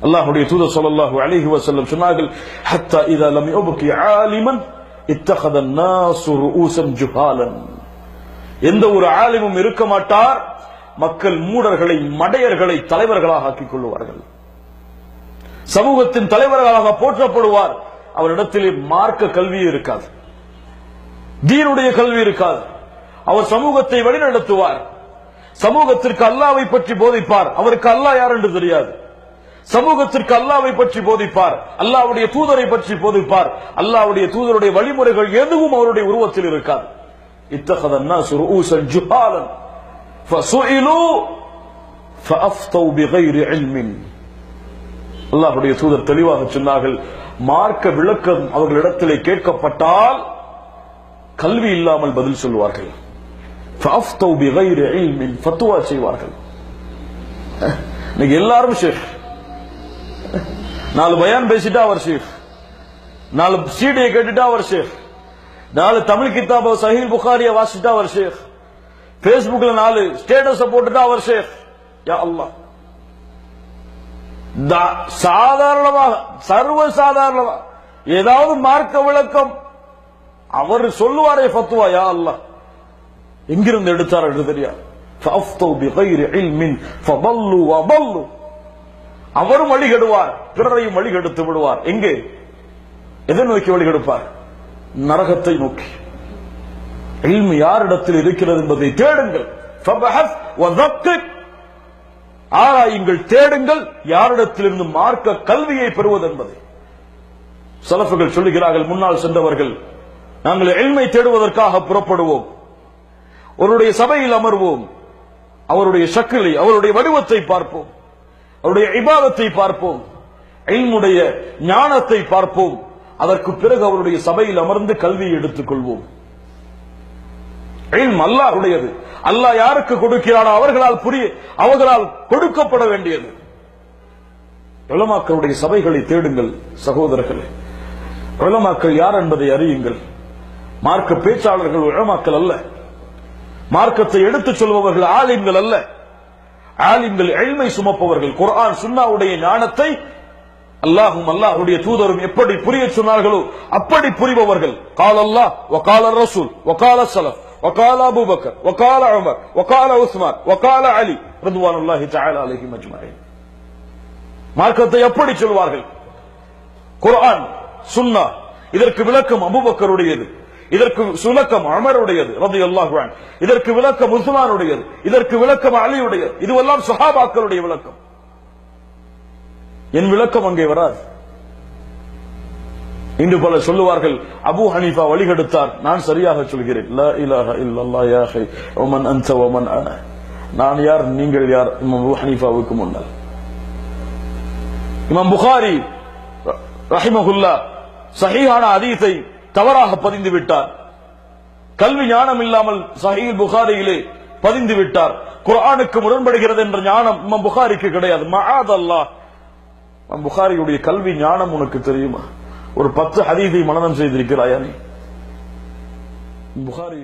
அல்லாஹ்வுடைய தூதர் ஸல்லல்லாஹு அலைஹி வஸல்லம் சொன்னார்கள், ஹத்தா இதா லம் யுப்கி ஆலிமன் இத்தகத الناس رؤوسا جهالا. எந்த ஒரு ஆலிமும் இருக்க மாட்டார், மக்கள் மூடர்களை மடையர்களை தலைவர்களாக ஆக்கிக் கொள்வார்கள். சமூகத்தின் தலைவர்களாக போற்றப்படுவார். அவரிடத்திலே மார்க்க கல்வி இருக்காது, தீனுடைய கல்வி இருக்காது. அவர் சமூகத்தை வழிநடத்துவார். சமூகத்திற்கு அல்லாஹ்வை பற்றி போதிப்பார். அவருக்கு அல்லாஹ் யார் என்று தெரியாது. சமூகத்திற்கு அல்லாஹ்வை பற்றி போதிப்பார். அல்லாஹ்வுடைய தூதரை பற்றி போதிப்பார். அல்லாஹ்வுடைய தூதருடைய வழிமுறைகள் எதுவும் அவருடைய உருவத்தில் இருக்காது. இத்தகத الناس رؤوسا جهالا فسئلوا فافتوا بغير علم. அல்லாஹ்வுடைய தூதர் தெளிவாக சொன்னார்கள், மார்க்க விளக்கம் அவர்களிடத்திலே கேட்கப்பட்டால் கல்வி இல்லாமல் பதில் சொல்வார்கள். فافتوا بغير علم, ஃபத்வா செய்வார்கள். இன்னைக்கு எல்லாரும் ஷேக், 4 பயான் பேசிட்டா அவர் ஷேக், 4 சீடியை கேட்டுட்டா அவர் ஷேக், 4 தமிழ் கிதாப சஹீஹ் புகாரியை வாசிட்டா அவர் ஷேக், பேஸ்புக்ல 4 ஸ்டேட்டஸ் போட்டுட்டா அவர் ஷேக். யா அல்லாஹ், சாதாரணமாக சர்வ சாதாரணமாக ஏதாவது மார்க்க விளக்கம் அவர் சொல்லுவாரே ஃபத்வா, யா அல்லாஹ் எங்கிருந்து எடுத்தார் என்று தெரியாது. فَأَفْتَوْا بِغَيْرِ عِلْمٍ فَضَلُّوا وَضَلُّوا. அவரும் வழிகெடுவார், பிறரையும் வழிகெடுத்து விடுவார். எங்கே, எதை நோக்கி வழிகெடுப்பார்? நரகத்தை நோக்கி. இல்மு யாரிடத்தில் இருக்கிறது என்பதை தேடுங்கள். فَبَحَثْ وَذَكِّرْ, ஆராயுங்கள், தேடுங்கள், யாரிடத்திலிருந்து மார்க்க கல்வியை பெறுவது என்பதை. சலஃபுகள் சொல்லுகிறார்கள், முன்னால் சென்றவர்கள், நாங்கள் இல்மை தேடுவதற்காக புறப்படுவோம், அவருடைய சபையில் அமர்வோம், அவருடைய ஷக்கிலை, அவருடைய வடிவத்தை பார்ப்போம், அவருடைய இபாதத்தை பார்ப்போம், இல்முடைய ஞானத்தை பார்ப்போம். அதற்கு பிறகு அவருடைய சபையில் அமர்ந்து கல்வியை எடுத்துக் கொள்வோம். இல்ம் அல்லாஹ்வுடையது. அல்லாஹ் யாருக்கு கொடுக்கிறானோ அவர்களால் கொடுக்கப்பட வேண்டியது. உலமாக்களுடைய சபைகளை தேடுங்கள் சகோதரர்களே. உலமாக்கள் யார் என்பதை அறியுங்கள். மார்க்க பேச்சாளர்கள் உலமாக்கள் அல்ல, மார்க்கத்தை எடுத்துச் சொல்பவர்கள் ஆலிம்கள் அல்ல. ஆலிம்கள் இல்மை சுமப்பவர்கள். குர்ஆன் சுன்னாவுடைய ஞானத்தை அல்லாஹ்வும் அல்லாஹ்வுடைய தூதரும் எப்படி புரிய சொன்னார்களோ அப்படி புரிபவர்கள். قال الله وقال الرسول وقال السلف وقال ابو بكر وقال عمر وقال عثمان وقال علي رضوان الله تعالى عليهم اجمعين. மார்க்கத்தை எப்படி சொல்வார்கள்? குர்ஆன் சுன்னா, இதற்கு விளக்கம் அபூபக்கருடையது, இதற்கு விளக்கம் உமருடையது ரலியல்லாஹு அன்ஹு, இதற்கு விளக்கம் உஸ்மானுடையது, இதற்கு விளக்கம் அலியுடையது. இதுவெல்லாம் சஹாபாக்களுடைய விளக்கம். என் விளக்கம் அங்கே வராது. இன்று பலர் சொல்லுவார்கள், அபூ ஹனீஃபா வழிகெடுத்தார், நான் சரியாக சொல்கிறேன். லா இலாஹ இல்லல்லாஹ் யா அஹி வமன் அன்த வமன் அனா. நான் யார், நீங்கள் யார்? இமாம் அபூ ஹனீஃபாவுக்கு முன்னால் இமாம் புகாரி ரஹிமஹுல்லாஹ் சஹீஹான ஹதீஸை தவறாக பதிந்து விட்டார். கல்வி ஞானம் இல்லாமல் சஹீஹ் புகாரியிலே பதிந்து விட்டார். குர்ஆனுக்கு முரண்படுகிறது என்ற ஞானம் இமாம் புகாரிக்கு கிடையாது. மஆதல்லாஹ். இமாம் புகாரியுடைய கல்வி ஞானம் உனக்கு தெரியுமா? ஒரு 10 ஹதீஸை மனனம் செய்திருக்கிறாயா நீ? புகாரி